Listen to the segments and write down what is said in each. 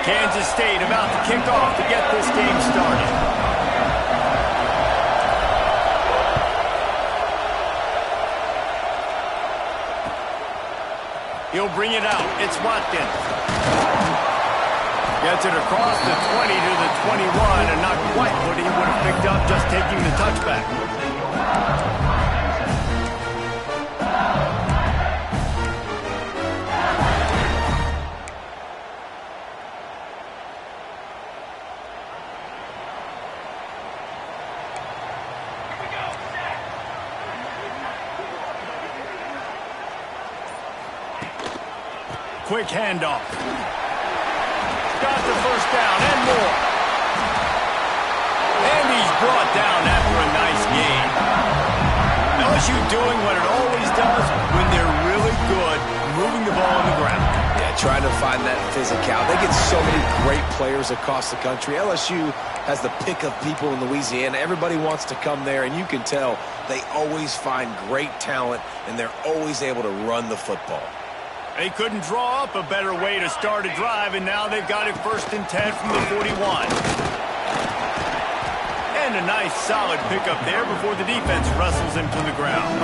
Kansas State about to kick off to get this game started. He'll bring it out. It's Watkins. Gets it across the 20 to the 21, and not quite what he would have picked up just taking the touchback. Quick handoff. Got the first down and more. And he's brought down after a nice gain. LSU doing what it always does when they're really good, moving the ball on the ground. Yeah, trying to find that physicality. They get so many great players across the country. LSU has the pick of people in Louisiana. Everybody wants to come there, and you can tell they always find great talent, and they're always able to run the football. They couldn't draw up a better way to start a drive, and now they've got it 1st and 10 from the 41. And a nice, solid pickup there before the defense wrestles him to the ground.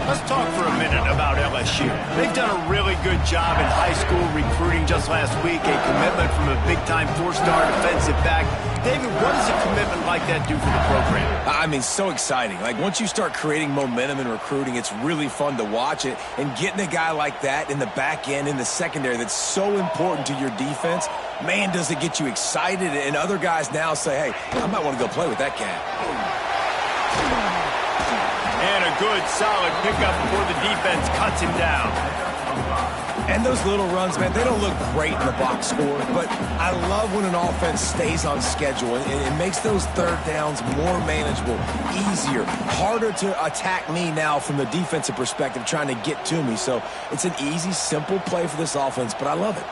Let's talk for a minute about LSU. They've done a really good job in high school recruiting. Just last week, a commitment from a big-time 4-star defensive back. David, what does a commitment like that do for the program? I mean, so exciting. Like, once you start creating momentum in recruiting, it's really fun to watch it. And getting a guy like that in the back end, in the secondary, that's so important to your defense, man, does it get you excited. And other guys now say, hey, I might want to go play with that cat. And a good, solid pickup before the defense cuts him down. And those little runs, man, they don't look great in the box score, but I love when an offense stays on schedule. It makes those third downs more manageable, easier, harder to attack me now from the defensive perspective trying to get to me. So it's an easy, simple play for this offense, but I love it.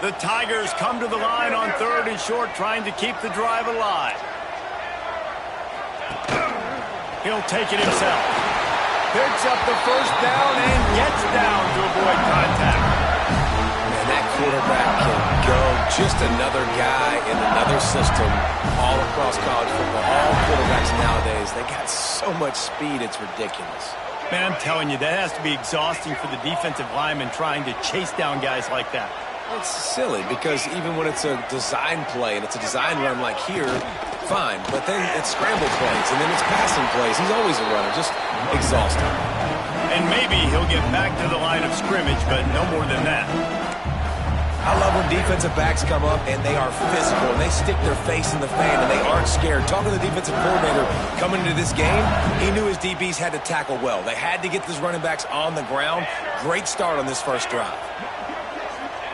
The Tigers come to the line on 3rd and short, trying to keep the drive alive. He'll take it himself. Picks up the first down and gets down to avoid contact. Man, that quarterback can go. Just another guy in another system all across college football. All quarterbacks nowadays, they got so much speed, it's ridiculous. Man, I'm telling you, that has to be exhausting for the defensive lineman trying to chase down guys like that. It's silly because even when it's a design play and it's a design run like here, fine. But then it's scramble plays and then it's passing plays. He's always a runner, just exhausting. And maybe he'll get back to the line of scrimmage, but no more than that. I love when defensive backs come up and they are physical and they stick their face in the fan and they aren't scared. Talking to the defensive coordinator coming into this game, he knew his DBs had to tackle well. They had to get these running backs on the ground. Great start on this first drive.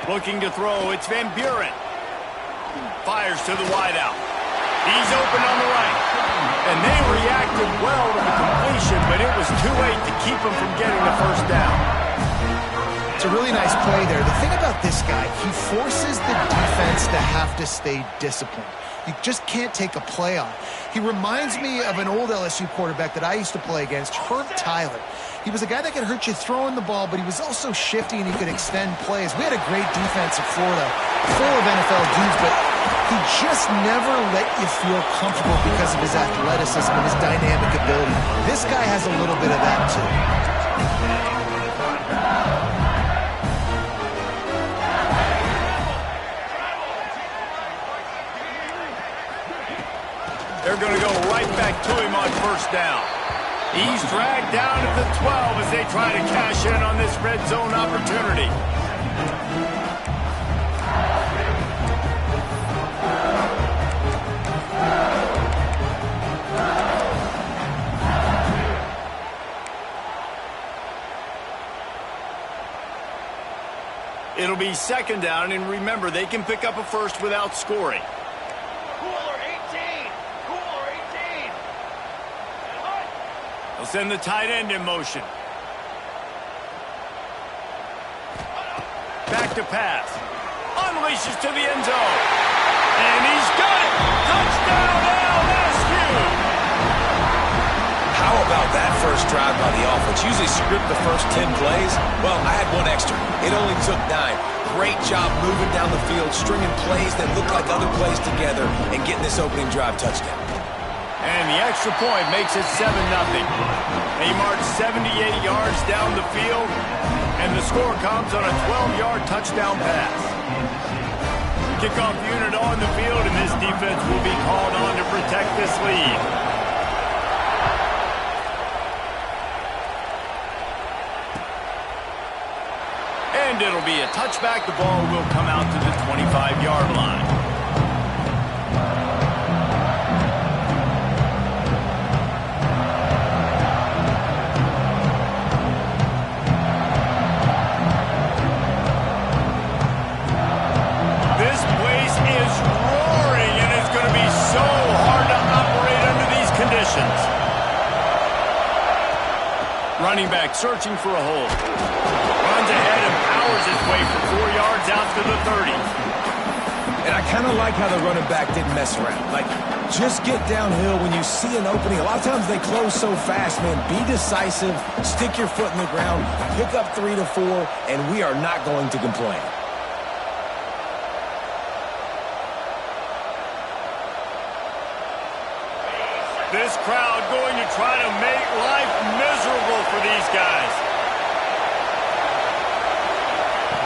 Looking to throw, it's Van Buren. Fires to the wideout. He's open on the right. And they reacted well to the completion, but it was too late to keep him from getting the first down. It's a really nice play there. The thing about this guy, he forces the defense to have to stay disciplined. You just can't take a play on. He reminds me of an old LSU quarterback that I used to play against, Herb Tyler. He was a guy that could hurt you throwing the ball, but he was also shifty and he could extend plays. We had a great defense in Florida, full of NFL dudes, but he just never let you feel comfortable because of his athleticism and his dynamic ability. This guy has a little bit of that too. They're going to go right back to him on first down. He's dragged down at the 12 as they try to cash in on this red zone opportunity. It'll be 2nd down, and remember, they can pick up a first without scoring. They'll send the tight end in motion. Back to pass. Unleashes to the end zone. And he's got it. Touchdown LSU. How about that first drive by the offense? Usually script the first 10 plays. Well, I had one extra. It only took 9. Great job moving down the field, stringing plays that look like other plays together, and getting this opening drive touchdown. And the extra point makes it 7-0. They march 78 yards down the field, and the score comes on a 12-yard touchdown pass. Kickoff unit on the field, and this defense will be called on to protect this lead. And it'll be a touchback. The ball will come out to the 25-yard line. This place is roaring, and it's going to be so hard to operate under these conditions. Running back searching for a hole. Runs ahead and powers his way for 4 yards out to the 30. And I kind of like how the running back didn't mess around. Like, just get downhill when you see an opening. A lot of times they close so fast, man. Be decisive, stick your foot in the ground, pick up 3 to 4, and we are not going to complain. This crowd going to try to make life miserable for these guys.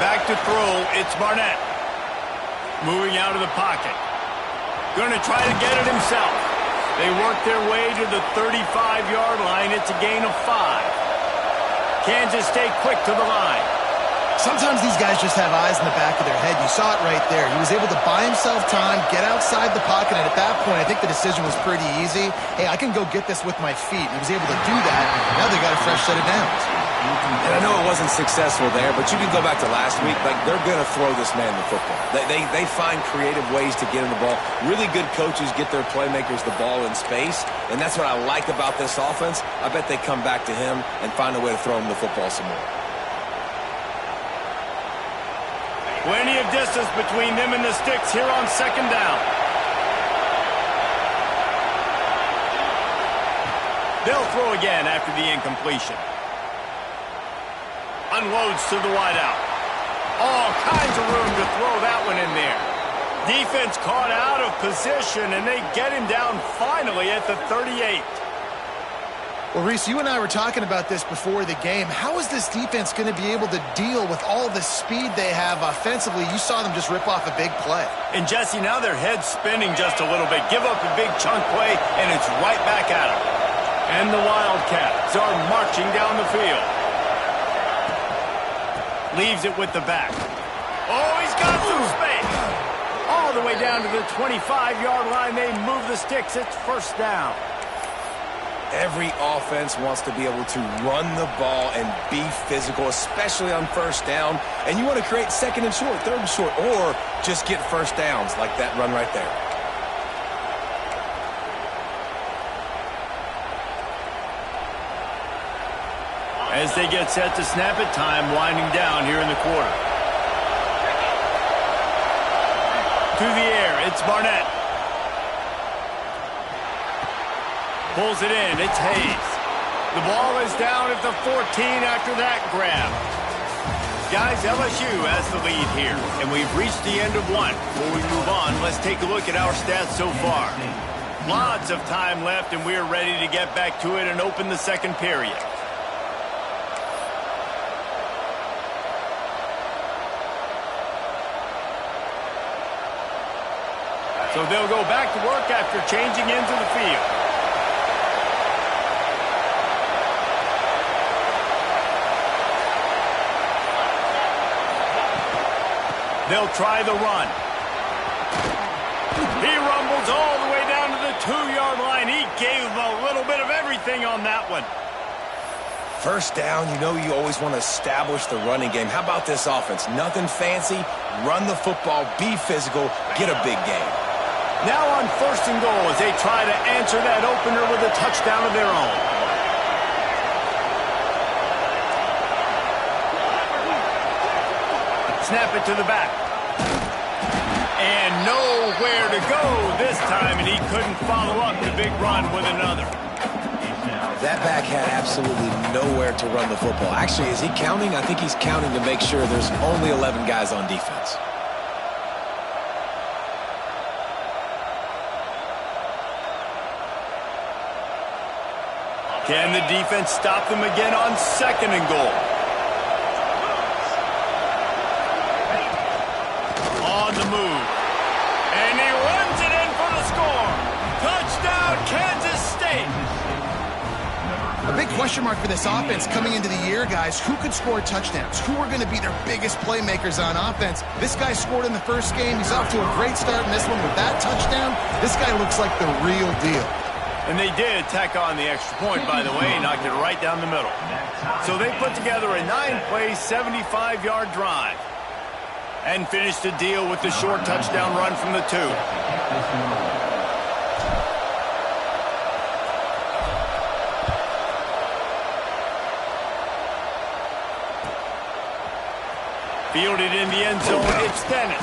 Back to throw, it's Barnett. Moving out of the pocket. Going to try to get it himself. They work their way to the 35-yard line. It's a gain of 5. Kansas stay quick to the line. Sometimes these guys just have eyes in the back of their head. You saw it right there. He was able to buy himself time, get outside the pocket, and at that point, I think the decision was pretty easy. Hey, I can go get this with my feet. He was able to do that. Now they got a fresh set of downs. And I know it wasn't successful there, but you can go back to last week. Like, they're going to throw this man the football. They find creative ways to get him the ball. Really good coaches get their playmakers the ball in space, and that's what I like about this offense. I bet they come back to him and find a way to throw him the football some more. Plenty of distance between them and the sticks here on second down. They'll throw again after the incompletion. Unloads to the wideout. All kinds of room to throw that one in there. Defense caught out of position, and they get him down finally at the 38. Well, Reese, you and I were talking about this before the game. How is this defense going to be able to deal with all the speed they have offensively? You saw them just rip off a big play. And, Jesse, now their head's spinning just a little bit. Give up a big chunk play, and it's right back at them. And the Wildcats are marching down the field. Leaves it with the back. Oh, he's got some space. All the way down to the 25-yard line. They move the sticks. It's first down. Every offense wants to be able to run the ball and be physical, especially on first down. And you want to create second and short, third and short, or just get first downs like that run right there. As they get set to snap it, time winding down here in the quarter. To the air, it's Barnett. Pulls it in, it's Hayes. The ball is down at the 14 after that grab. Guys, LSU has the lead here, and we've reached the end of one. Before we move on, let's take a look at our stats so far. Lots of time left, and we're ready to get back to it and open the second period. So they'll go back to work after changing into the field. They'll try the run. He rumbles all the way down to the 2-yard line. He gave him a little bit of everything on that one. First down, you know you always want to establish the running game. How about this offense? Nothing fancy. Run the football, be physical, get a big game. Now on first and goal as they try to answer that opener with a touchdown of their own. Snap it to the back. And nowhere to go this time, and he couldn't follow up the big run with another. That back had absolutely nowhere to run the football. Actually, is he counting? I think he's counting to make sure there's only 11 guys on defense. Can the defense stop them again on 2nd and goal? On the move. And he runs it in for the score. Touchdown, Kansas State. A big question mark for this offense coming into the year, guys. Who could score touchdowns? Who are going to be their biggest playmakers on offense? This guy scored in the first game. He's off to a great start in this one with that touchdown. This guy looks like the real deal. And they did tack on the extra point, by the way, knocked it right down the middle. So they put together a 9-play, 75-yard drive and finished the deal with the short touchdown run from the 2. Fielded in the end zone, it's Dennis.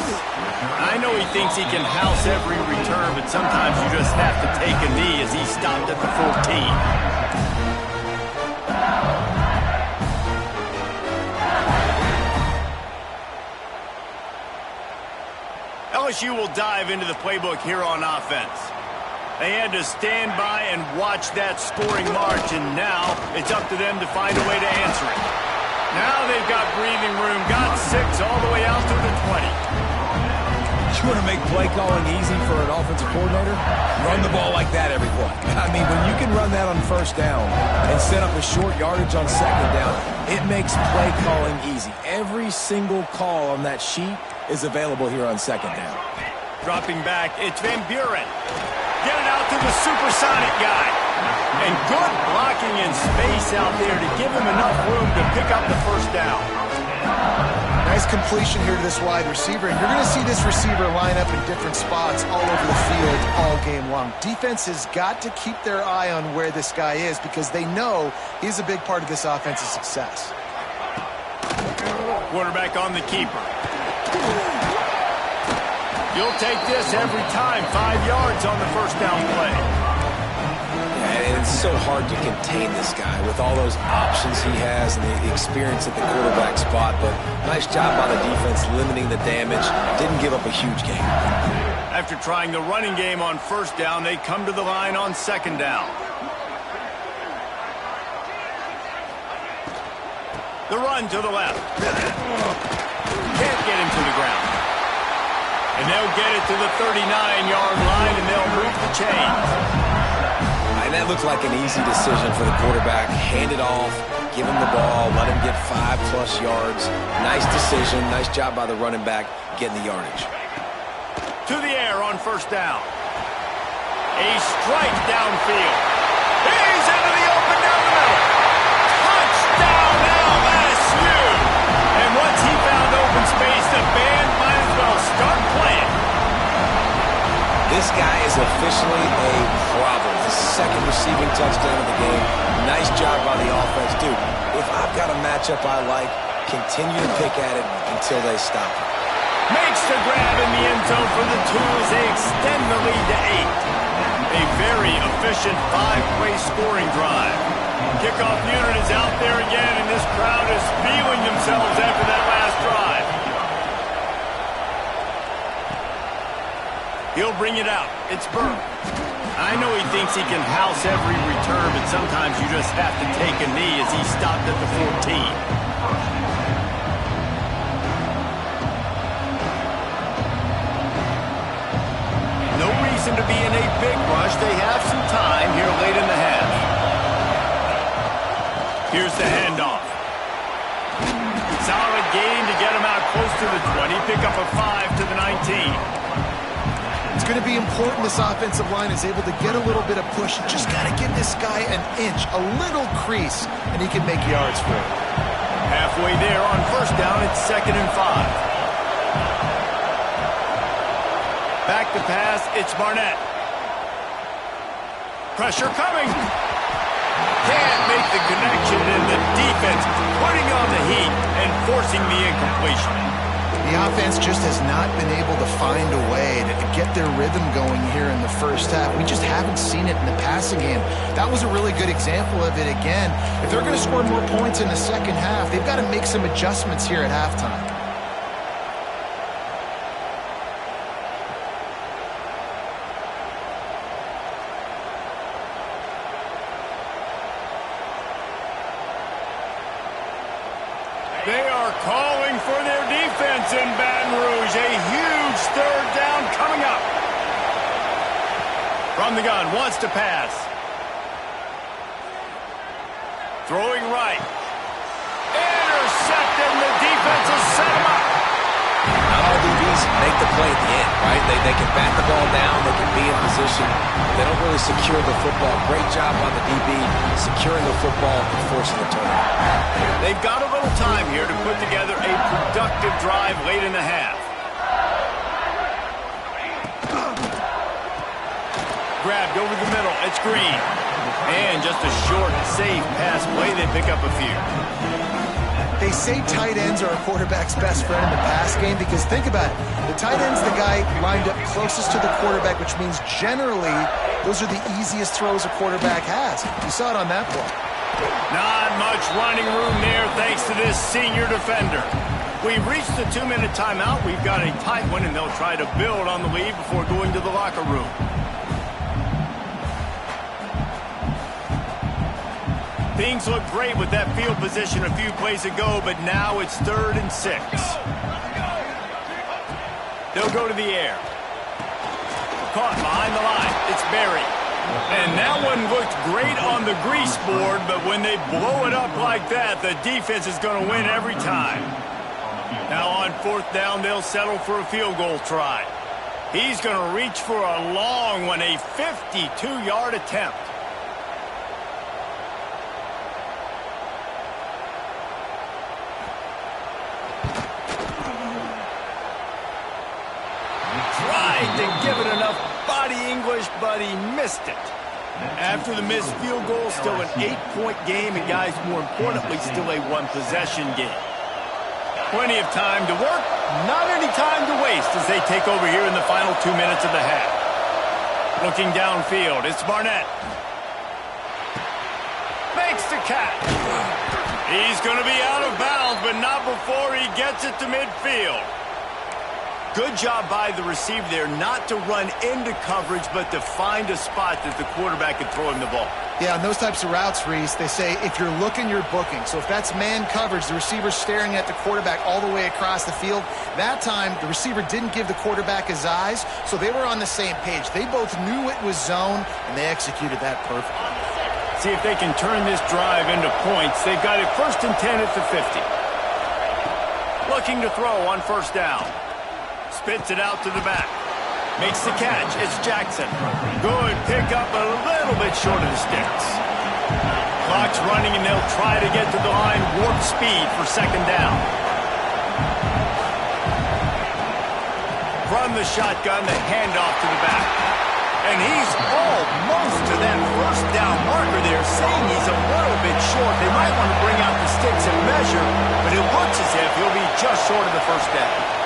I know he thinks he can house every return, but sometimes you just have to take a knee as he stopped at the 14. LSU will dive into the playbook here on offense. They had to stand by and watch that scoring march, and now it's up to them to find a way to answer it. Now they've got breathing room, got 6 all the way out to the 20. You want to make play calling easy for an offensive coordinator? Run the ball like that every play. I mean, when you can run that on 1st down and set up a short yardage on 2nd down, it makes play calling easy. Every single call on that sheet is available here on 2nd down. Dropping back, it's Van Buren. Get it out to the supersonic guy. And good blocking in space out there to give him enough room to pick up the 1st down. Nice completion here to this wide receiver. And you're going to see this receiver line up in different spots all over the field all game long. Defense has got to keep their eye on where this guy is because they know he's a big part of this offense's success. Quarterback on the keeper. You'll take this every time. 5 yards on the 1st down play. And it's so hard to contain this guy with all those options he has and the experience at the quarterback spot. But nice job by the defense limiting the damage. Didn't give up a huge gain. After trying the running game on 1st down, they come to the line on 2nd down. The run to the left. Can't get him to the ground. And they'll get it to the 39-yard line, and they'll move the chains. And that looked like an easy decision for the quarterback. Hand it off, give him the ball, let him get 5+ yards. Nice decision. Nice job by the running back getting the yardage. To the air on 1st down. A strike downfield. He's into the open down the middle. Touchdown LSU. And once he found open space, the band might as well start playing. This guy is officially a problem. His 2nd receiving touchdown of the game. Nice job by the offense. Dude, if I've got a matchup I like, continue to pick at it until they stop it. Makes the grab in the end zone for the 2 as they extend the lead to 8. A very efficient 5-play scoring drive. Kickoff unit is out there again, and this crowd is feeling themselves after that last drive. He'll bring it out. It's Burke. I know he thinks he can house every return, but sometimes you just have to take a knee as he stopped at the 14. No reason to be in a big rush. They have some time here late in the half. Here's the handoff. Solid gain to get him out close to the 20. Pick up a 5 to the 19. It's going to be important this offensive line is able to get a little bit of push. You just got to give this guy an inch, a little crease, and he can make yards for it. Halfway there on 1st down, it's 2nd and 5. Back to pass, it's Barnett. Pressure coming. Can't make the connection, and the defense putting on the heat and forcing the incompletion. The offense just has not been able to find a way to get their rhythm going here in the first half. We just haven't seen it in the passing game. That was a really good example of it again. If they're going to score more points in the second half, they've got to make some adjustments here at halftime. They are calling for their defense in Baton Rouge. A huge third down coming up. From the gun, wants to pass. Throwing right. Intercepted, and the defense has set him up. Not all DBs make the play at the end, right? They can bat the ball down, they can be in position. They don't really secure the football. Great job on the DB securing the football and forcing the turnover. They've got a little time here to put together a productive drive late in the half. Grabbed over the middle. It's Green. And just a short, safe pass play. They pick up a few. They say tight ends are a quarterback's best friend in the pass game because think about it. The tight end's the guy lined up closest to the quarterback, which means generally those are the easiest throws a quarterback has. You saw it on that play. Not much running room there thanks to this senior defender. We've reached the 2-minute timeout. We've got a tight one, and they'll try to build on the lead before going to the locker room. Things look great with that field position a few plays ago, but now it's 3rd and 6. They'll go to the air. Caught behind the line. It's Berry. And that one looked great on the grease board, but when they blow it up like that, the defense is going to win every time. Now on 4th down, they'll settle for a field goal try. He's going to reach for a long one, a 52-yard attempt. Tried to give it enough body English, but he missed it. After the missed field goal, still an 8-point game, and guys, more importantly, still a 1-possession game. Plenty of time to work, not any time to waste as they take over here in the final 2 minutes of the half. Looking downfield, it's Barnett. Makes the catch. He's going to be out of bounds, but not before he gets it to midfield. Good job by the receiver there not to run into coverage, but to find a spot that the quarterback can throw him the ball. Yeah, on those types of routes, Reese, they say if you're looking, you're booking. So if that's man coverage, the receiver's staring at the quarterback all the way across the field. That time, the receiver didn't give the quarterback his eyes, so they were on the same page. They both knew it was zone, and they executed that perfectly. See if they can turn this drive into points. They've got it 1st and 10 at the 50. Looking to throw on 1st down. Spits it out to the back. Makes the catch. It's Jackson. Good pickup, a little bit short of the sticks. Clock's running, and they'll try to get to the line. Warp speed for 2nd down. From the shotgun, the handoff to the back. And he's almost to that 1st down marker there, saying he's a little bit short. They might want to bring out the sticks and measure, but it looks as if he'll be just short of the 1st down.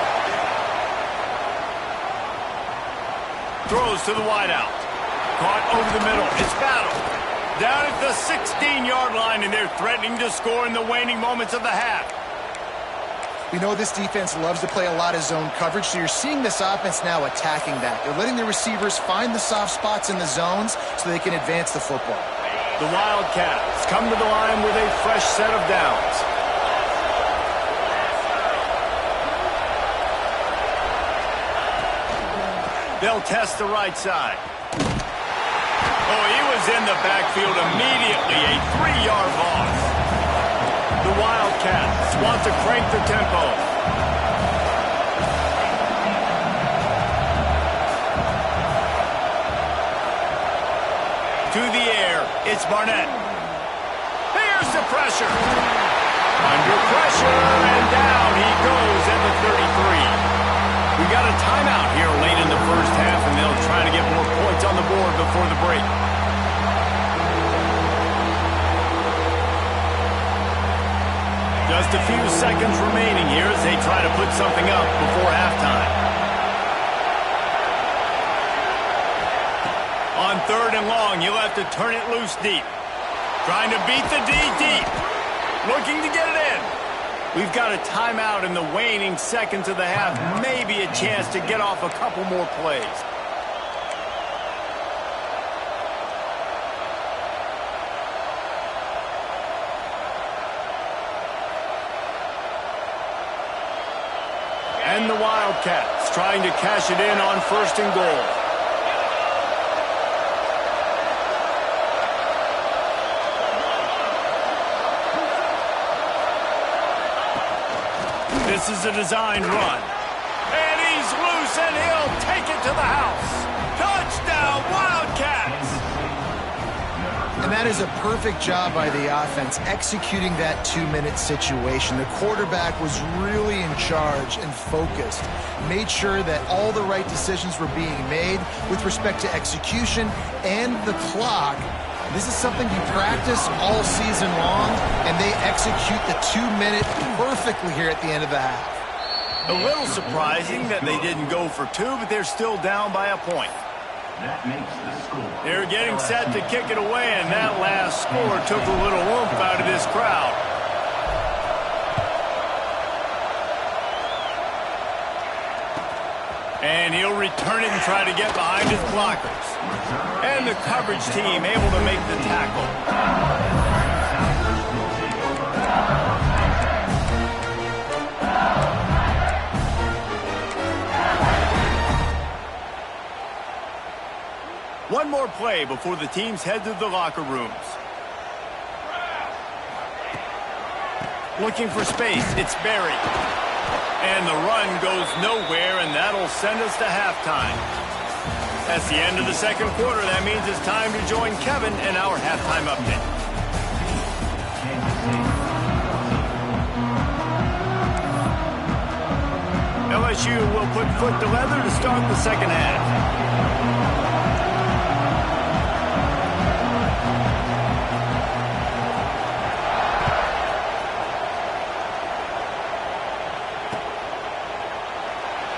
Throws to the wideout. Caught over the middle. It's Battle. Down at the 16-yard line, and they're threatening to score in the waning moments of the half. We know this defense loves to play a lot of zone coverage, so you're seeing this offense now attacking that. They're letting the receivers find the soft spots in the zones so they can advance the football. The Wildcats come to the line with a fresh set of downs. They'll test the right side. Oh, he was in the backfield immediately. A 3-yard loss. The Wildcats want to crank the tempo. To the air, it's Barnett. Here's the pressure. Under pressure, and down he goes at the 33. We got a timeout here late in the first half, and they'll try to get more points on the board before the break. Just a few seconds remaining here as they try to put something up before halftime. On 3rd and long, you'll have to turn it loose deep. Trying to beat the D deep. Looking to get it in. We've got a timeout in the waning seconds of the half. Maybe a chance to get off a couple more plays. And the Wildcats trying to cash it in on 1st and goal. This is a designed run. And he's loose, and he'll take it to the house. Touchdown, Wildcats! And that is a perfect job by the offense, executing that 2-minute situation. The quarterback was really in charge and focused, made sure that all the right decisions were being made with respect to execution and the clock. This is something you practice all season long, and they execute the 2-minute perfectly here at the end of the half. A little surprising that they didn't go for 2, but they're still down by a point. They're getting set to kick it away, and that last score took a little oomph out of this crowd. And he'll return it and try to get behind his blockers. And the coverage team able to make the tackle. One more play before the teams head to the locker rooms. Looking for space, it's buried. And the run goes nowhere, and that'll send us to halftime. That's the end of the 2nd quarter. That means it's time to join Kevin in our halftime update. LSU will put foot to leather to start the 2nd half.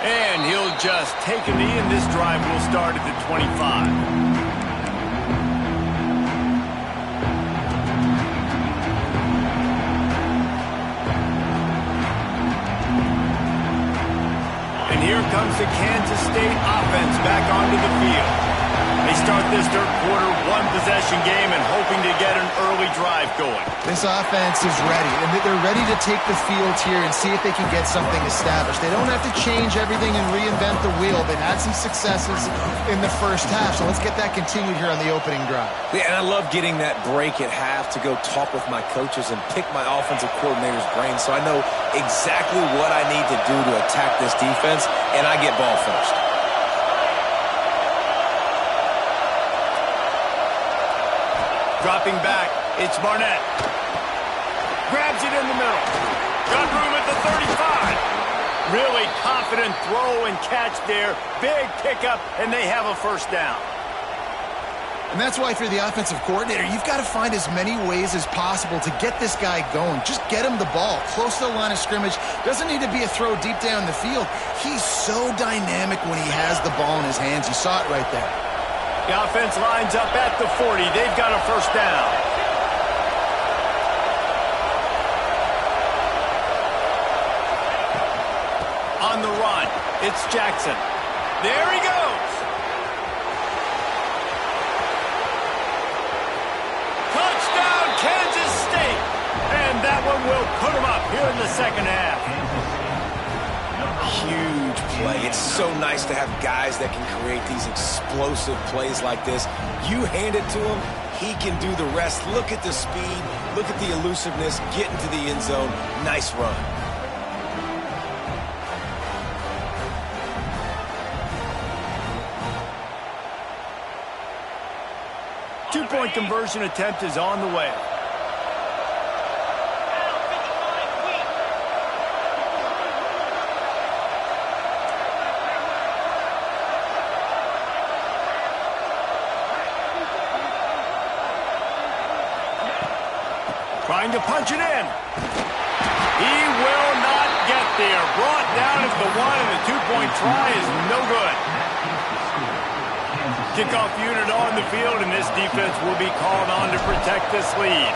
And he'll just take a knee, and this drive will start at the 25. And here comes the Kansas State offense back onto the field. They start this 3rd quarter one-possession game and hoping to get an early drive going. This offense is ready, and they're ready to take the field here and see if they can get something established. They don't have to change everything and reinvent the wheel. They've had some successes in the 1st half, so let's get that continued here on the opening drive. Yeah, and I love getting that break at half to go talk with my coaches and pick my offensive coordinator's brain so I know exactly what I need to do to attack this defense, and I get ball first. Dropping back, it's Barnett. Grabs it in the middle. Got room at the 35. Really confident throw and catch there. Big pickup, and they have a 1st down. And that's why, if you're the offensive coordinator, you've got to find as many ways as possible to get this guy going. Just get him the ball close to the line of scrimmage. Doesn't need to be a throw deep down the field. He's so dynamic when he has the ball in his hands. You saw it right there. The offense lines up at the 40. They've got a 1st down. On the run, it's Jackson. There he goes. Touchdown, Kansas State. And that one will put them up here in the 2nd half. Huge play. It's so nice to have guys that can create these explosive plays like this. You hand it to him, he can do the rest. Look at the speed, look at the elusiveness, get into the end zone. Nice run. Two-point conversion attempt is on the way. Trying to punch it in. there. Brought down at the one, and the two-point try is no good. Kickoff unit on the field, and this defense will be called on to protect this lead.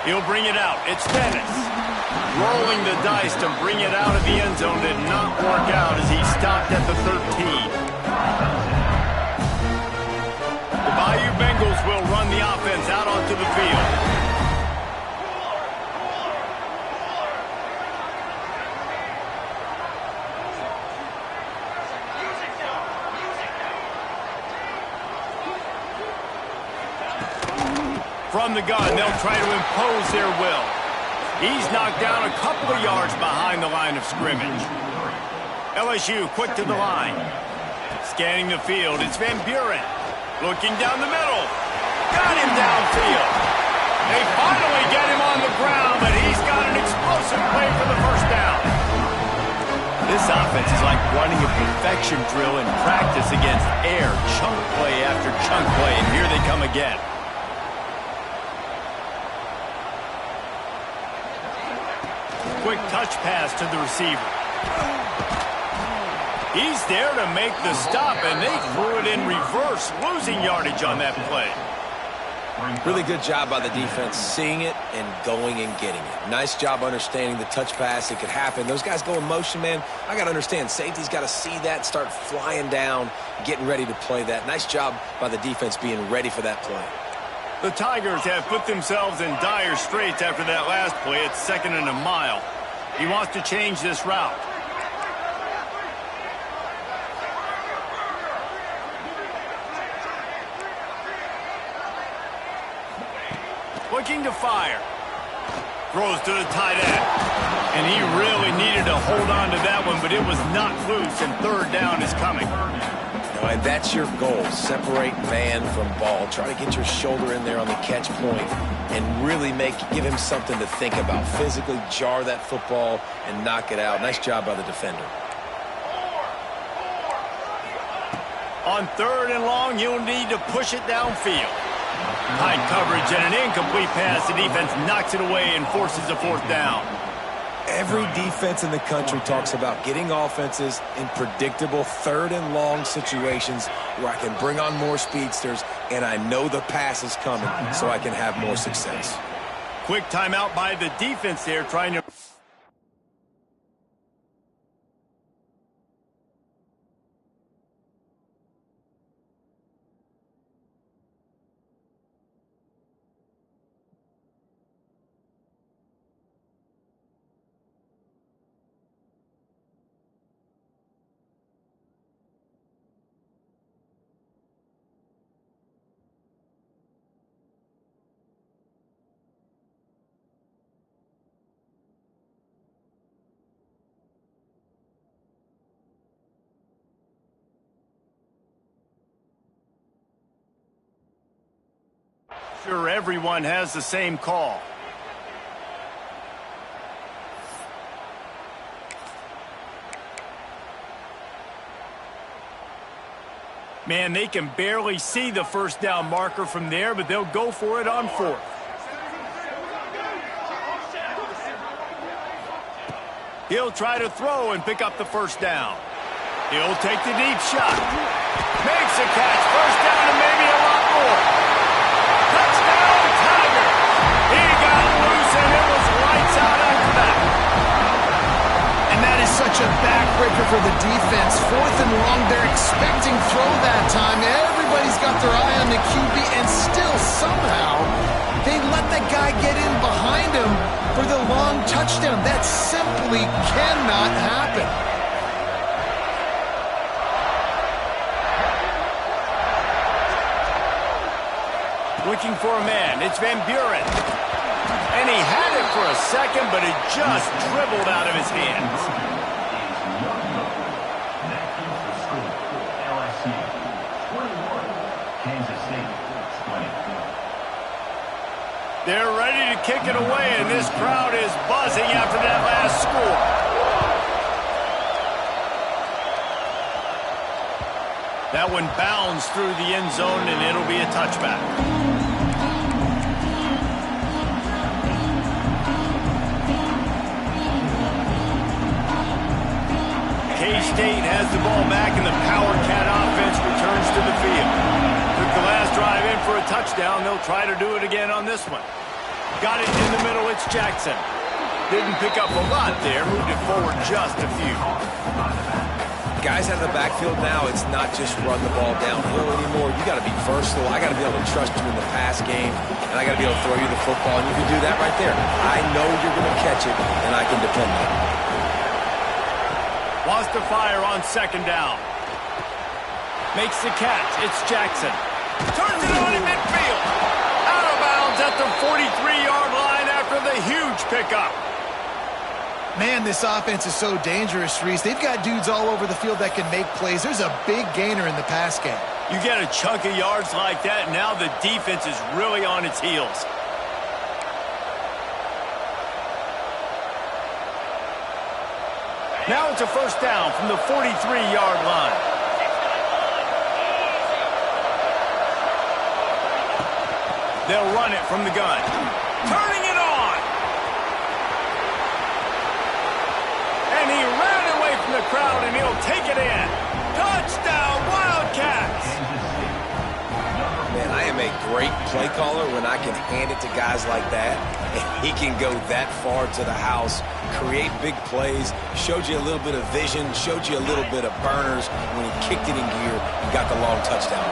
He'll bring it out. It's Dennis. Rolling the dice to bring it out of the end zone did not work out as he stopped at the 13. The Bayou Bengals will run the offense out onto the field. From the gun, they'll try to impose their will. He's knocked down a couple of yards behind the line of scrimmage. LSU quick to the line. Scanning the field, it's Van Buren. Looking down the middle. Got him downfield. They finally get him on the ground, but he's got an explosive play for the first down. This offense is like running a perfection drill in practice against air. Chunk play after chunk play, and here they come again. Quick touch pass to the receiver. He's there to make the stop, and they threw it in reverse, losing yardage on that play. Really good job by the defense, seeing it and going and getting it. Nice job understanding the touch pass. It could happen. Those guys go in motion, man. I got to understand, safety's got to see that, start flying down, getting ready to play that. Nice job by the defense being ready for that play. The Tigers have put themselves in dire straits after that last play. It's 2nd and a mile. He wants to change this route. Looking to fire. Throws to the tight end. And he really needed to hold on to that one, but it was not loose, and 3rd down is coming. And that's your goal. Separate man from ball. Try to get your shoulder in there on the catch point and really give him something to think about. Physically jar that football and knock it out. Nice job by the defender. On 3rd and long, you'll need to push it downfield. Tight coverage and an incomplete pass. The defense knocks it away and forces a 4th down. Every defense in the country talks about getting offenses in predictable 3rd and long situations where I can bring on more speedsters and I know the pass is coming so I can have more success. Quick timeout by the defense there, trying to... Sure, everyone has the same call. Man, they can barely see the 1st down marker from there, but they'll go for it on 4th. He'll try to throw and pick up the 1st down. He'll take the deep shot. Makes a catch. 1st down and maybe a lot more. Touchdown, Tiger! He got loose, and it was lights out after that. And that is such a backbreaker for the defense. 4th and long, they're expecting throw that time. Everybody's got their eye on the QB, and still somehow they let that guy get in behind him for the long touchdown. That simply cannot happen. Looking for a man. It's Van Buren. And he had it for a second, but it just dribbled out of his hands. They're ready to kick it away, and this crowd is buzzing after that last score. That one bounds through the end zone, and it'll be a touchback. State has the ball back, and the Power Cat offense returns to the field. Took the last drive in for a touchdown. They'll try to do it again on this one. Got it in the middle. It's Jackson. Didn't pick up a lot there. Moved it forward just a few. Guys out of the backfield now, it's not just run the ball downhill anymore. You got to be versatile. I got to be able to trust you in the pass game, and I got to be able to throw you the football, and you can do that right there. I know you're going to catch it, and I can depend on it. Wants to fire on second down. Makes the catch. It's Jackson. Turns it on in midfield. Out of bounds at the 43-yard line after the huge pickup. Man, this offense is so dangerous, Reese. They've got dudes all over the field that can make plays. There's a big gainer in the pass game. You get a chunk of yards like that, now the defense is really on its heels. Now it's a first down from the 43-yard line. They'll run it from the gun. Turning it on. And he ran away from the crowd, and he'll take it in. Touchdown, Wildcats! Man, I am a great play caller when I can hand it to guys like that. And he can go that far to the house, create big plays, showed you a little bit of vision, showed you a little bit of burners when he kicked it in gear and got the long touchdown.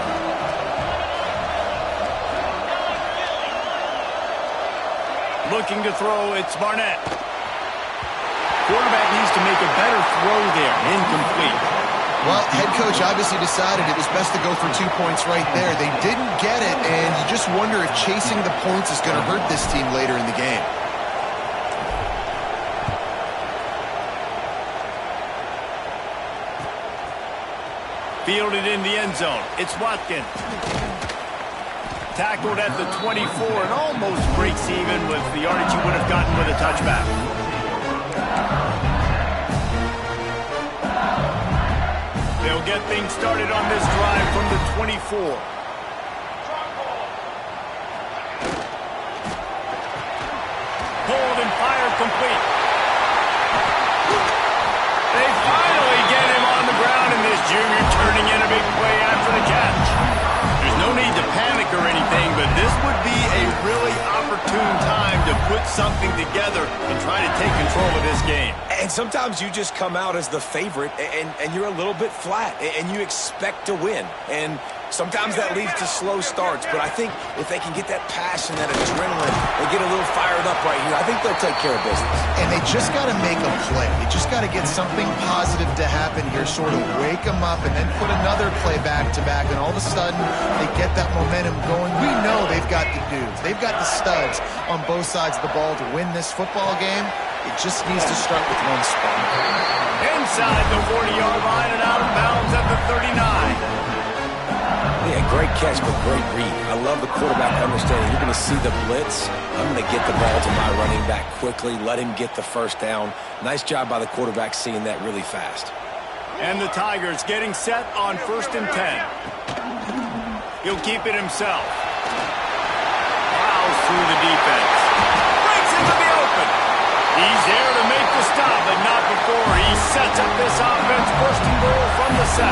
Looking to throw, it's Barnett. Quarterback needs to make a better throw there. Incomplete. Well, head coach obviously decided it was best to go for 2 points right there. They didn't get it, and you just wonder if chasing the points is going to hurt this team later in the game. Fielded in the end zone. It's Watkins. Tackled at the 24 and almost breaks even with the yardage he would have gotten with a touchback. They'll get things started on this drive from the 24. Pulled and fired complete. They finally get him on the ground, and this junior turning in a big play after the catch. There's no need to panic or anything, but this would be a really opportune time to put something together and try to take control of this game. And sometimes you just come out as the favorite, and you're a little bit flat, and you expect to win. And sometimes that leads to slow starts, but I think if they can get that passion, that adrenaline, they get a little fired up right here, I think they'll take care of business. And they just got to make a play. They just got to get something positive to happen here, sort of wake them up, and then put another play back-to-back, and all of a sudden they get that momentum going. We know they've got the dudes. They've got the studs on both sides of the ball to win this football game. It just needs to start with one spot. Inside the 40-yard line and out of bounds at the 39. Yeah, great catch, but great read. I love the quarterback understanding. You're going to see the blitz. I'm going to get the ball to my running back quickly, let him get the first down. Nice job by the quarterback seeing that really fast. And the Tigers getting set on 1st and 10. He'll keep it himself. Plows through the defense. Breaks into the open. He's there to make the stop, but not before he sets up this offense 1st and goal from the 7.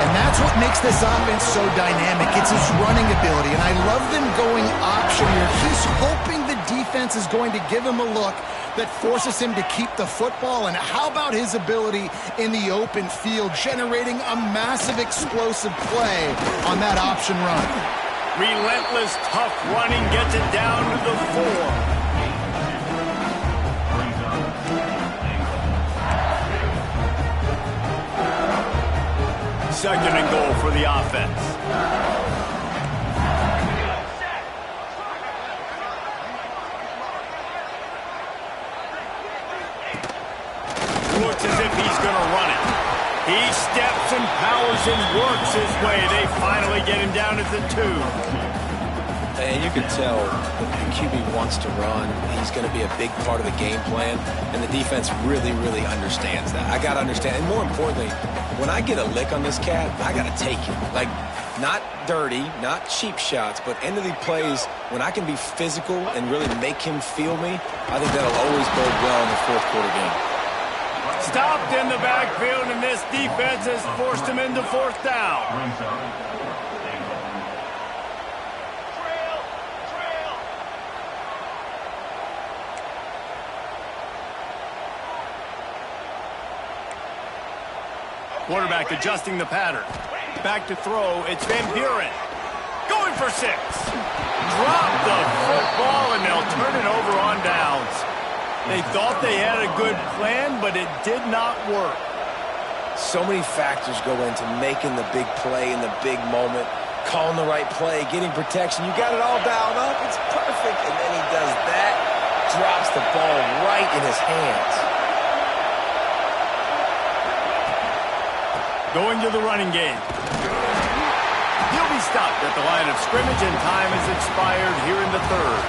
And that's what makes this offense so dynamic. It's his running ability, and I love them going option here. He's hoping the defense is going to give him a look that forces him to keep the football. And how about his ability in the open field, generating a massive explosive play on that option run? Relentless, tough running gets it down to the 4. Second and goal for the offense. Looks as if he's going to run it. He steps and powers and works his way. They finally get him down at the 2. And you can tell the QB wants to run. He's going to be a big part of the game plan, and the defense really, really understands that. I got to understand, and more importantly, when I get a lick on this cat, I got to take it. Like, not dirty, not cheap shots, but end of the plays, when I can be physical and really make him feel me, I think that'll always bode well in the 4th quarter game. Stopped in the backfield, and this defense has forced him into fourth down. Quarterback adjusting the pattern. Back to throw. It's Van Buren. Going for 6. Drop the football, and they'll turn it over on downs. They thought they had a good plan, but it did not work. So many factors go into making the big play in the big moment. Calling the right play, getting protection. You got it all dialed up. It's perfect. And then he does that. Drops the ball right in his hands. Going to the running game. He'll be stopped at the line of scrimmage, and time has expired here in the third.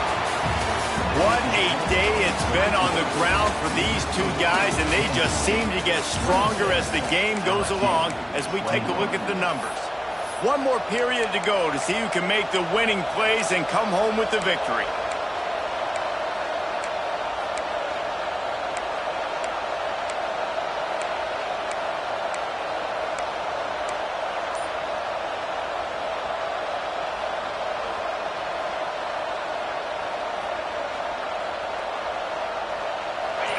What a day it's been on the ground for these two guys, and they just seem to get stronger as the game goes along as we take a look at the numbers. One more period to go to see who can make the winning plays and come home with the victory.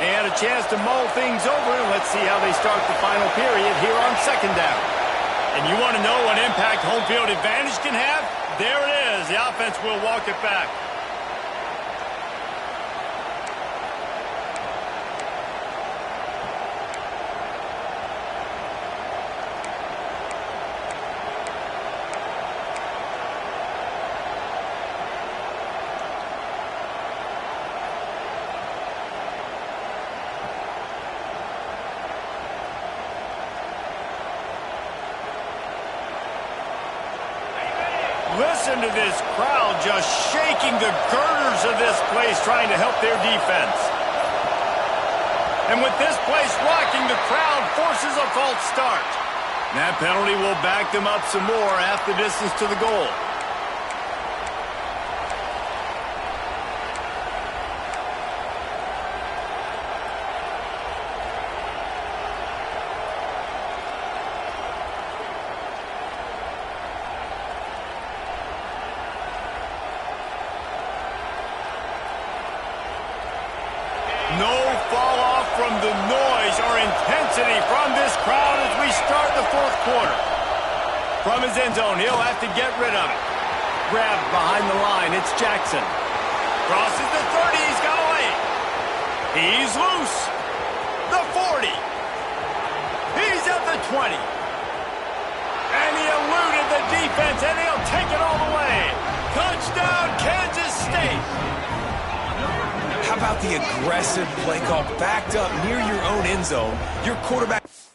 And a chance to mull things over, and let's see how they start the final period here on second down. And you want to know what impact home field advantage can have? There it is. The offense will walk it back. Listen to this crowd just shaking the girders of this place, trying to help their defense. And with this place rocking, the crowd forces a false start. That penalty will back them up some more, half the distance to the goal. No fall off from the noise or intensity from this crowd as we start the fourth quarter. From his end zone, he'll have to get rid of it. Grabbed behind the line, it's Jackson. Crosses the 30, he's got away. He's loose. The 40. He's at the 20. And he eluded the defense, and he'll take it all the way. Touchdown, Kansas State. How about the aggressive play call backed up near your own end zone? Your quarterback is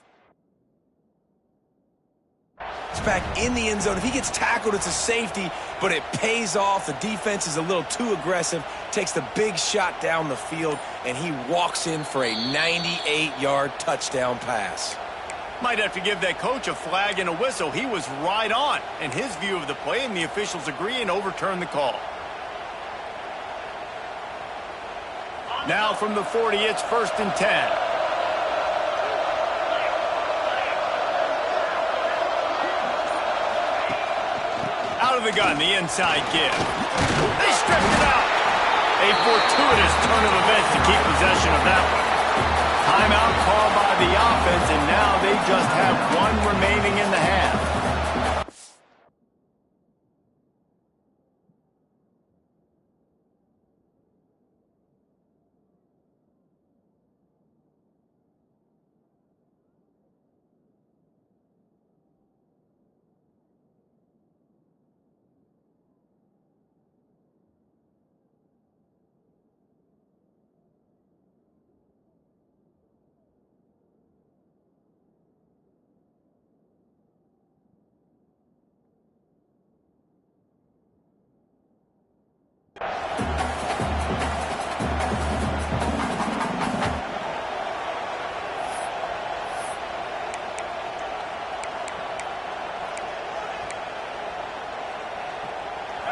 back in the end zone. If he gets tackled, it's a safety, but it pays off. The defense is a little too aggressive, takes the big shot down the field, and he walks in for a 98-yard touchdown pass. Might have to give that coach a flag and a whistle. He was right on in his view of the play, and the officials agree and overturn the call. Now from the 40, it's 1st and 10. Out of the gun, the inside give. They stripped it out. A fortuitous turn of events to keep possession of that one. Timeout called by the offense, and now they just have one remaining in the half.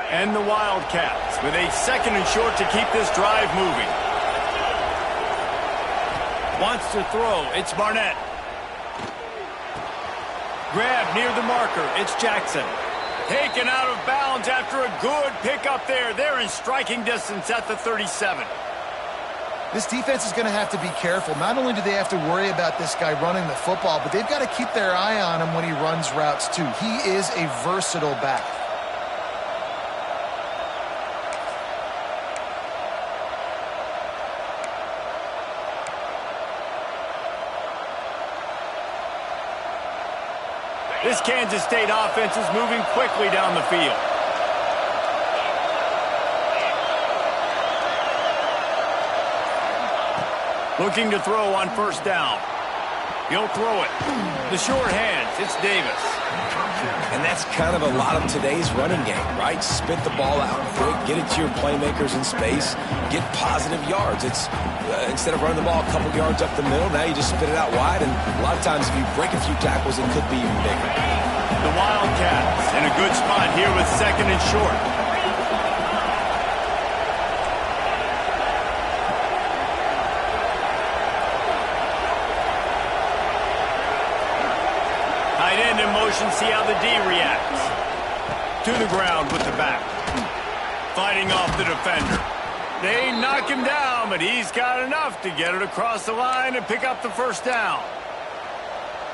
And the Wildcats with a 2nd and short to keep this drive moving. Wants to throw. It's Barnett. Grab near the marker. It's Jackson. Taken out of bounds after a good pickup there. They're in striking distance at the 37. This defense is going to have to be careful. Not only do they have to worry about this guy running the football, but they've got to keep their eye on him when he runs routes too. He is a versatile back. This Kansas State offense is moving quickly down the field. Looking to throw on first down. He'll throw it. The short hands, it's Davis. And that's kind of a lot of today's running game, right? Spit the ball out quick, get it to your playmakers in space, get positive yards. It's instead of running the ball a couple yards up the middle, now you just spit it out wide, and a lot of times if you break a few tackles, it could be even bigger. The Wildcats in a good spot here with second and short. Tight end in motion, see how the D reacts. To the ground with the back. Fighting off the defender. They knock him down, but he's got enough to get it across the line and pick up the first down.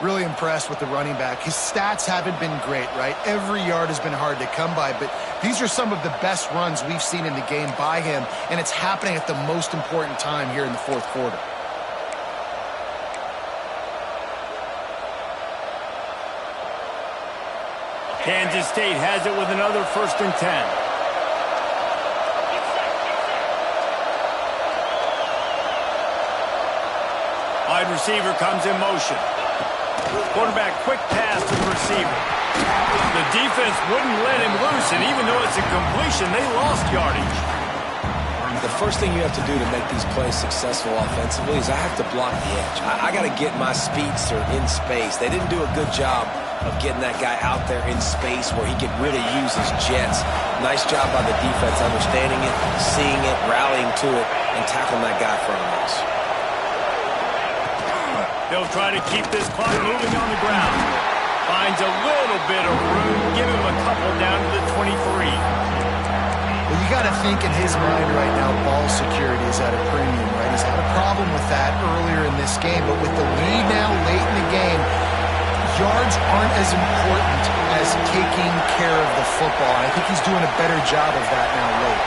Really impressed with the running back. His stats haven't been great, right? Every yard has been hard to come by, but these are some of the best runs we've seen in the game by him, and it's happening at the most important time here in the fourth quarter. Kansas State has it with another 1st and 10. Wide receiver comes in motion. Quarterback quick pass to the receiver. The defense wouldn't let him loose, and even though it's a completion, they lost yardage. The first thing you have to do to make these plays successful offensively is I have to block the edge. I got to get my speedster in space. They didn't do a good job of getting that guy out there in space where he could really use his jets. Nice job by the defense understanding it, seeing it, rallying to it, and tackling that guy in front of us. They'll try to keep this clock moving on the ground. Finds a little bit of room. Give him a couple down to the 23. Well, you got to think in his mind right now, ball security is at a premium, right? He's had a problem with that earlier in this game, but with the lead now late in the game, yards aren't as important as taking care of the football. And I think he's doing a better job of that now late.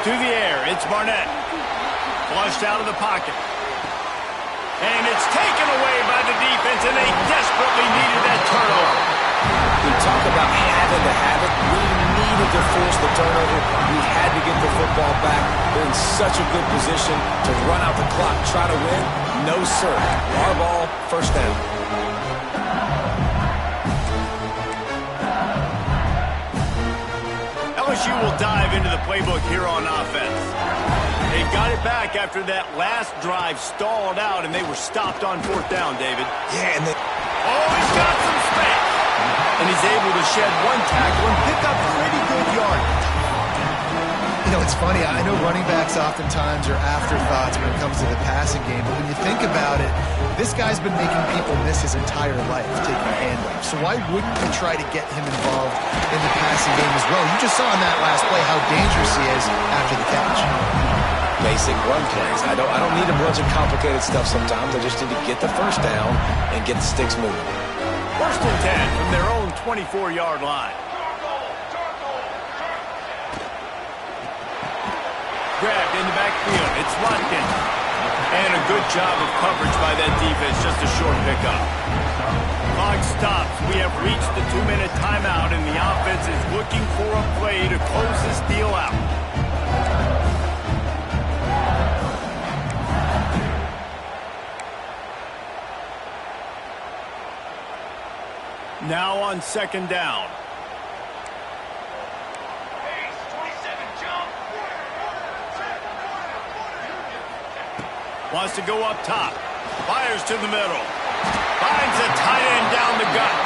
To the air, it's Barnett. Flushed out of the pocket. And it's taken away by the defense, and they desperately needed that turnover. We talk about having to have it. We needed to force the turnover. We had to get the football back. We're in such a good position to run out the clock, try to win. No, sir. Our ball, first down. LSU will dive into the playbook here on offense. They got it back after that last drive stalled out, and they were stopped on 4th down, David. Yeah, and they... Oh, he's got some space. And he's able to shed one tackle and pick up pretty good yardage. You know, it's funny. I know running backs oftentimes are afterthoughts when it comes to the passing game, but when you think about it, this guy's been making people miss his entire life taking handoffs. So why wouldn't you try to get him involved in the passing game as well? You just saw in that last play how dangerous he is after the catch. Basic run plays. I don't need a bunch of complicated stuff sometimes. I just need to get the first down and get the sticks moving. 1st and 10 from their own 24-yard line. Grabbed in the backfield. It's Watkins. And a good job of coverage by that defense. Just a short pickup. Clock stops. We have reached the 2-minute timeout, and the offense is looking for a play to close this deal out. Now on 2nd down. Wants to go up top. Fires to the middle. Finds a tight end down the gut.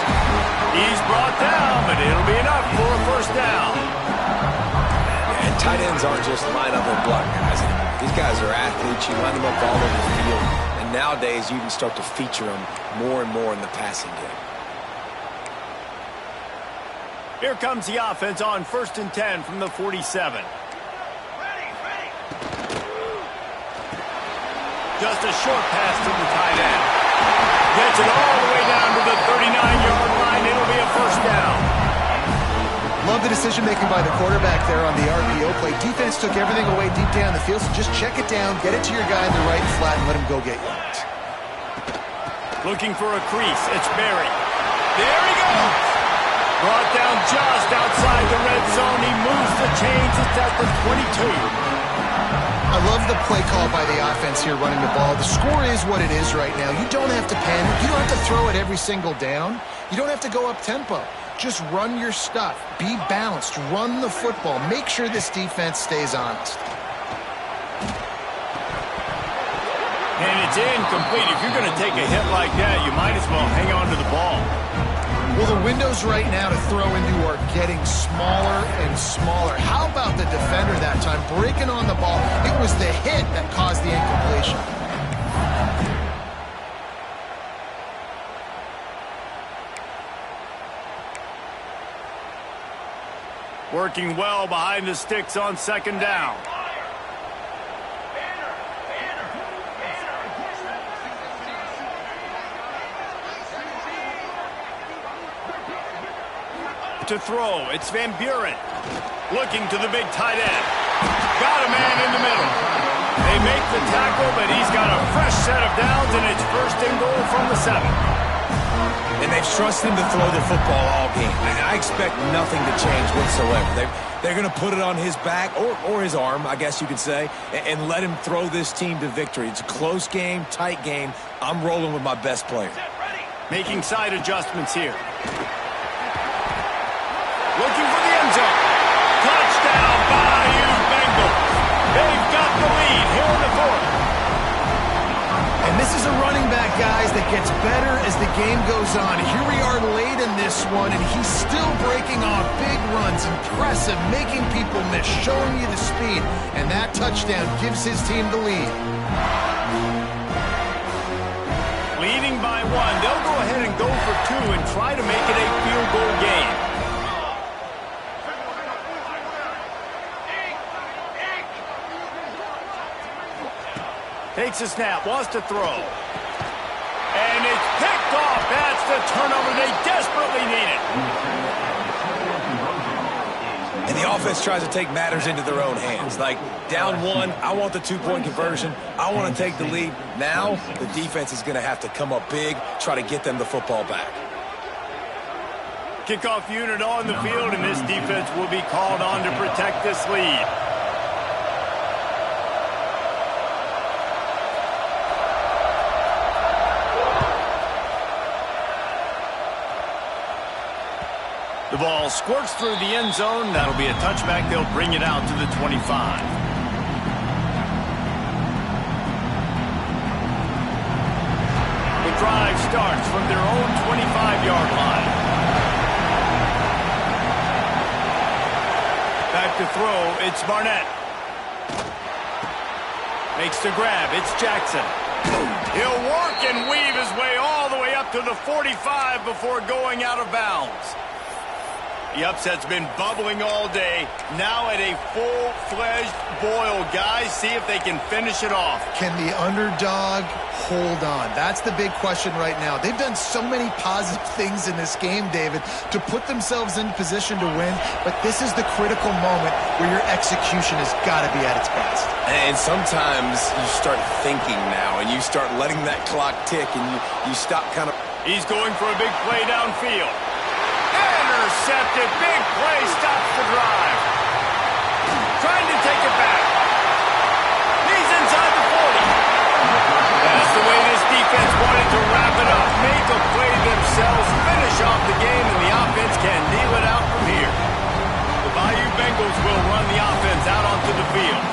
He's brought down, but ends aren't just line up and block guys anymore. These guys are athletes. You line them up all over the field. And nowadays, you can start to feature them more and more in the passing game. Here comes the offense on 1st and 10 from the 47. Just a short pass to the tight end. Gets it all the way down to the 39-yard line. It'll be a first down. Love the decision-making by the quarterback there on the RPO play. Defense took everything away deep down the field, so just check it down, get it to your guy in the right flat, and let him go get yards. Looking for a crease. It's Berry. There he goes. Brought down just outside the red zone. He moves the chains. It's at the 22. I love the play call by the offense here running the ball. The score is what it is right now. You don't have to panic. You don't have to throw it every single down. You don't have to go up tempo. Just run your stuff. Be balanced. Run the football. Make sure this defense stays honest. And it's incomplete. If you're going to take a hit like that, you might as well hang on to the ball. Well, the windows right now to throw into are getting smaller and smaller. How about the defender that time breaking on the ball? It was the hit that caused the incompletion. Working well behind the sticks on 2nd down. To throw, it's Van Buren. Looking to the big tight end. Got a man in the middle. They make the tackle, but he's got a fresh set of downs, and it's 1st and goal from the 7. And they've trusted him to throw the football all game. I expect nothing to change whatsoever. They're going to put it on his back, or his arm, I guess you could say, and let him throw this team to victory. It's a close game, tight game. I'm rolling with my best player. Making side adjustments here. Looking for the end zone. Touchdown, Bayou Bengals. They've got the lead here in the 4th. And this is a running back, guys, that gets better as the game goes on. Here we are late in this one, and he's still breaking off big runs. Impressive, making people miss, showing you the speed. And that touchdown gives his team the lead. Leading by 1. They'll go ahead and go for 2 and try to make it a field goal game. Takes a snap, wants to throw. And it's picked off. That's the turnover they desperately needed. And the offense tries to take matters into their own hands. Like, down 1, I want the 2-point conversion. I want to take the lead. Now, the defense is going to have to come up big, try to get them the football back. Kickoff unit on the field, and this defense will be called on to protect this lead. The ball squirts through the end zone. That'll be a touchback. They'll bring it out to the 25. The drive starts from their own 25-yard line. Back to throw. It's Barnett. Makes the grab. It's Jackson. He'll work and weave his way all the way up to the 45 before going out of bounds. The upset's been bubbling all day. Now at a full-fledged boil. Guys, see if they can finish it off. Can the underdog hold on? That's the big question right now. They've done so many positive things in this game, David, to put themselves in position to win, but this is the critical moment where your execution has got to be at its best. And sometimes you start thinking now, and you start letting that clock tick, and you stop kind of... He's going for a big play downfield. Intercepted. Big play. Stops the drive. Trying to take it back. He's inside the 40. That's the way this defense wanted to wrap it up. Make a play themselves. Finish off the game, and the offense can kneel it out from here. The Bayou Bengals will run the offense out onto the field.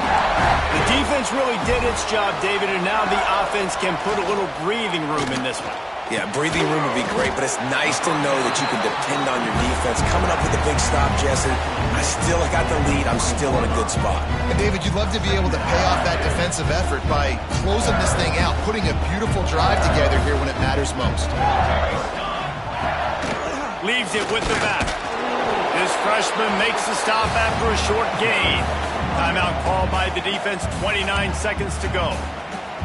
The defense really did its job, David, and now the offense can put a little breathing room in this one. Yeah, breathing room would be great, but it's nice to know that you can depend on your defense. Coming up with a big stop, Jesse. I still got the lead. I'm still in a good spot. And David, you'd love to be able to pay off that defensive effort by closing this thing out, putting a beautiful drive together here when it matters most. Leaves it with the back. This freshman makes the stop after a short gain. Timeout called by the defense, 29 seconds to go.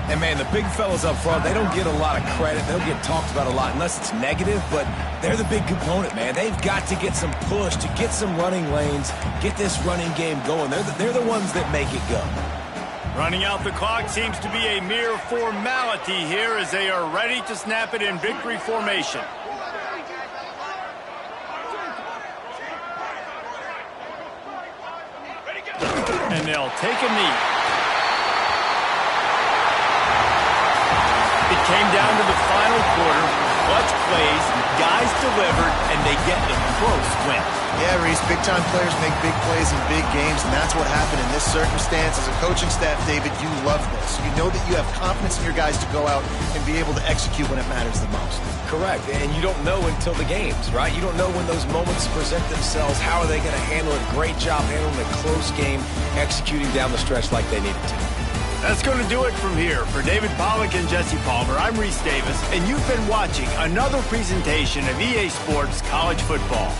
And, man, the big fellas up front, they don't get a lot of credit. They'll get talked about a lot unless it's negative, but they're the big component, man. They've got to get some push, to get some running lanes, get this running game going. They're the ones that make it go. Running out the clock seems to be a mere formality here as they are ready to snap it in victory formation. And they'll take a knee. It came down to the final quarter. Clutch plays, guys delivered, and they get a close win. Yeah, Reese, big-time players make big plays in big games, and that's what happened in this circumstance. As a coaching staff, David, you love this. You know that you have confidence in your guys to go out and be able to execute when it matters the most. Correct, and you don't know until the games, right? You don't know when those moments present themselves. How are they going to handle it? Great job handling a close game, executing down the stretch like they needed to. That's going to do it from here. For David Pollack and Jesse Palmer, I'm Reese Davis, and you've been watching another presentation of EA Sports College Football.